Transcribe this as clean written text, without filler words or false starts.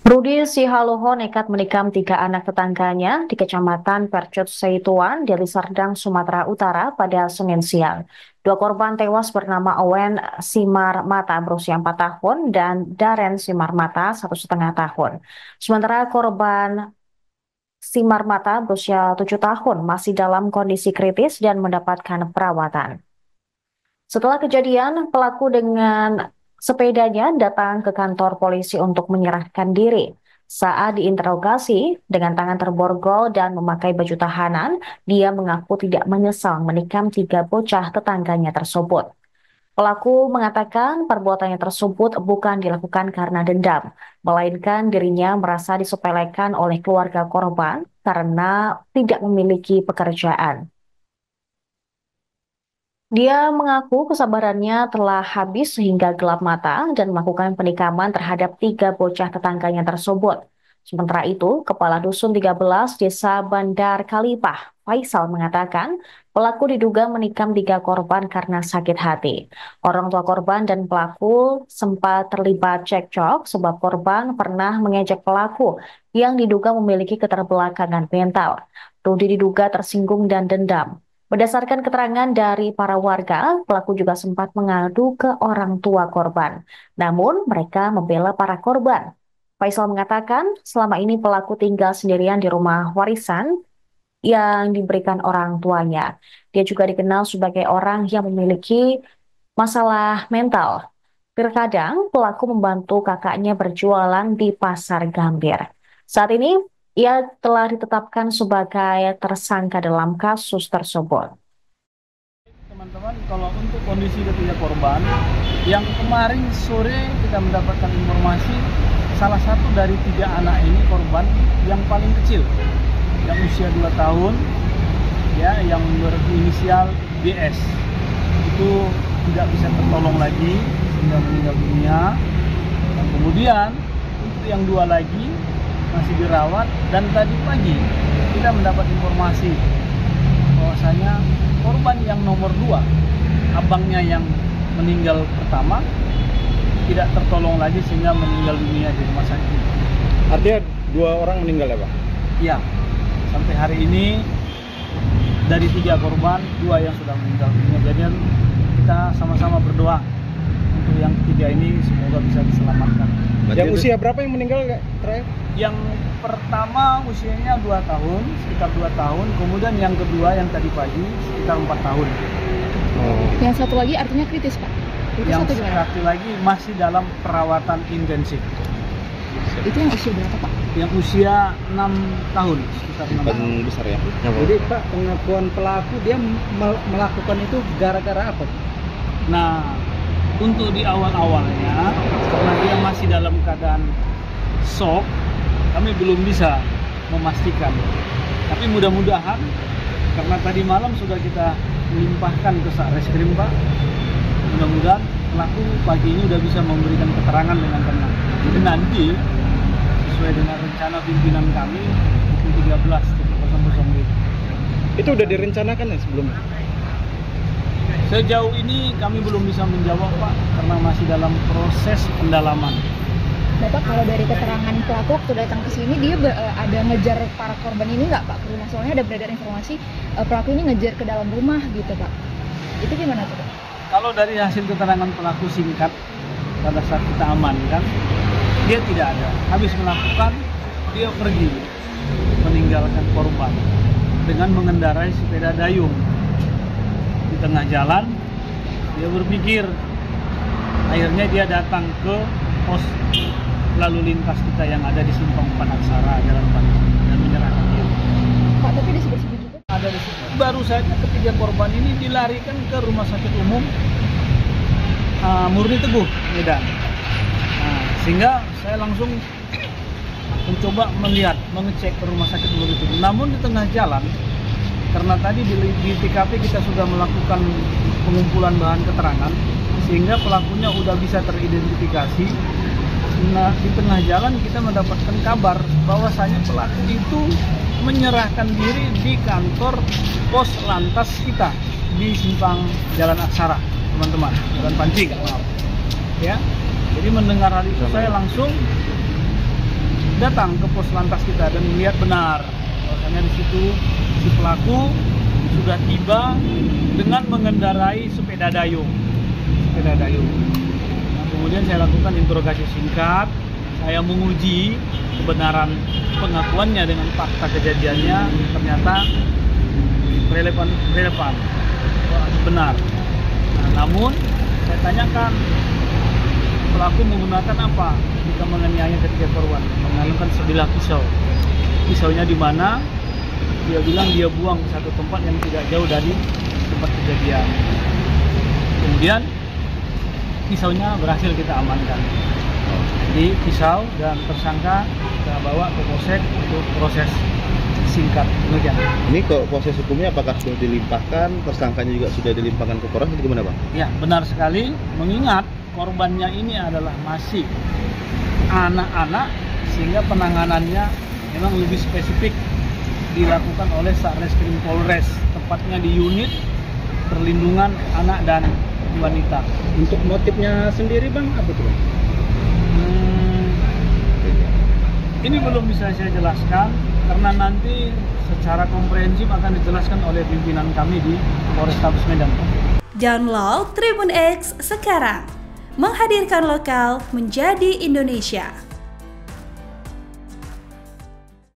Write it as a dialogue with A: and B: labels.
A: Rudi Sihaloho nekat menikam 3 anak tetangganya di Kecamatan Percut Seituan, Deli Serdang, Sumatera Utara pada Senin siang. 2 korban tewas bernama Owen Simar Mata berusia 4 tahun dan Daren Simar Mata 1,5 tahun. Sementara korban Simar Mata berusia 7 tahun masih dalam kondisi kritis dan mendapatkan perawatan. Setelah kejadian, pelaku dengan sepedanya datang ke kantor polisi untuk menyerahkan diri. Saat diinterogasi dengan tangan terborgol dan memakai baju tahanan, dia mengaku tidak menyesal menikam 3 bocah tetangganya tersebut. Pelaku mengatakan perbuatannya tersebut bukan dilakukan karena dendam, melainkan dirinya merasa disepelekan oleh keluarga korban karena tidak memiliki pekerjaan. Dia mengaku kesabarannya telah habis sehingga gelap mata dan melakukan penikaman terhadap 3 bocah tetangganya tersebut. Sementara itu, Kepala Dusun 13 Desa Bandar Kalipah, Faisal mengatakan pelaku diduga menikam 3 korban karena sakit hati. Orang tua korban dan pelaku sempat terlibat cekcok sebab korban pernah mengejek pelaku yang diduga memiliki keterbelakangan mental. Rudi diduga tersinggung dan dendam. Berdasarkan keterangan dari para warga, pelaku juga sempat mengadu ke orang tua korban. Namun, mereka membela para korban. Faisal mengatakan selama ini pelaku tinggal sendirian di rumah warisan yang diberikan orang tuanya. Dia juga dikenal sebagai orang yang memiliki masalah mental. Terkadang pelaku membantu kakaknya berjualan di Pasar Gambir. Saat ini ia telah ditetapkan sebagai tersangka dalam kasus tersebut.
B: Teman-teman, kalau untuk kondisi ketiga korban, yang kemarin sore kita mendapatkan informasi salah satu dari 3 anak ini korban yang paling kecil, yang usia 2 tahun, ya, yang berinisial DS, itu tidak bisa tertolong lagi sehingga meninggal dunia. Dan kemudian untuk yang 2 lagi masih dirawat, dan tadi pagi kita mendapat informasi bahwasanya korban yang nomor 2, abangnya yang meninggal pertama, tidak tertolong lagi sehingga meninggal dunia di rumah sakit.
C: Artinya 2 orang meninggal ya Pak?
B: Ya, sampai hari ini dari 3 korban, 2 yang sudah meninggal dunia. Jadi kita sama-sama berdoa untuk yang ketiga ini semoga bisa diselamatkan.
C: Yang usia berapa yang meninggal terakhir?
B: Yang pertama usianya 2 tahun, sekitar 2 tahun. Kemudian yang kedua yang tadi pagi sekitar 4 tahun.
D: Yang satu lagi artinya kritis Pak? Kritis
B: Yang
D: atau gimana?
B: satu lagi masih dalam perawatan intensif.
D: Itu yang usia berapa Pak?
B: Yang usia 6 tahun, sekitar 6 tahun.
C: Besar ya?
E: Jadi Pak, pengakuan pelaku dia melakukan itu gara-gara apa?
B: Nah, untuk di awal-awalnya karena dia masih dalam keadaan shock, kami belum bisa memastikan. Tapi mudah-mudahan karena tadi malam sudah kita melimpahkan ke Satreskrim Pak, mudah-mudahan pelaku pagi ini sudah bisa memberikan keterangan dengan tenang. Jadi nanti sesuai dengan rencana pimpinan kami pukul 13.00
C: Itu udah direncanakan ya sebelumnya?
B: Sejauh ini kami belum bisa menjawab Pak, karena masih dalam proses pendalaman.
D: Bapak kalau dari keterangan pelaku waktu datang ke sini dia ada ngejar para korban ini nggak Pak ke rumah? Soalnya ada beredar informasi pelaku ini ngejar ke dalam rumah gitu Pak. Itu gimana tuh Pak?
B: Kalau dari hasil keterangan pelaku singkat pada saat kita amankan, dia tidak ada. Habis melakukan, dia pergi meninggalkan korban dengan mengendarai sepeda dayung. Di tengah jalan dia berpikir, akhirnya dia datang ke pos lalu lintas kita yang ada di Simpang Panaksara, Jalan Panji, dan menyerahkan diri.
D: Pak, tapi disebut-sebut juga
B: Ada di situ. Baru saja ketiga korban ini dilarikan ke Rumah Sakit Umum Murni Teguh, Medan. Nah, sehingga saya langsung mencoba mengecek ke Rumah Sakit Murni Teguh. Namun di tengah jalan, karena tadi di TKP kita sudah melakukan pengumpulan bahan keterangan, sehingga pelakunya sudah bisa teridentifikasi. Nah, di tengah jalan kita mendapatkan kabar bahwasanya pelaku itu menyerahkan diri di kantor pos lantas kita di Simpang Jalan Aksara, teman-teman, Jalan Pancing, maaf. Ya, jadi mendengar hal itu saya langsung datang ke pos lantas kita dan melihat benar bahwasanya di situ si pelaku sudah tiba dengan mengendarai sepeda dayung. Nah, kemudian saya lakukan interogasi singkat, saya menguji kebenaran pengakuannya dengan fakta kejadiannya, ternyata relevan, benar. Nah, namun saya tanyakan pelaku menggunakan apa jika menganiaya ketiga korban? Menggunakan sebilah pisau. Pisaunya di mana? Dia bilang dia buang ke satu tempat yang tidak jauh dari tempat kejadian. Kemudian pisaunya berhasil kita amankan. Jadi pisau dan tersangka kita bawa ke polsek untuk proses singkat. Demikian.
C: Ini kok proses hukumnya apakah sudah dilimpahkan, tersangkanya juga sudah dilimpahkan ke Polres atau gimana, Bang?
B: Ya, benar sekali. Mengingat korbannya ini adalah masih anak-anak, sehingga penanganannya memang lebih spesifik dilakukan oleh Satreskrim Polres, tepatnya di unit perlindungan anak dan wanita.
E: Untuk motifnya sendiri Bang, apa tuh Bang?
B: Ini belum bisa saya jelaskan karena nanti secara komprehensif akan dijelaskan oleh pimpinan kami di Polrestabes Medan.
F: Download Tribun X sekarang, menghadirkan lokal menjadi Indonesia.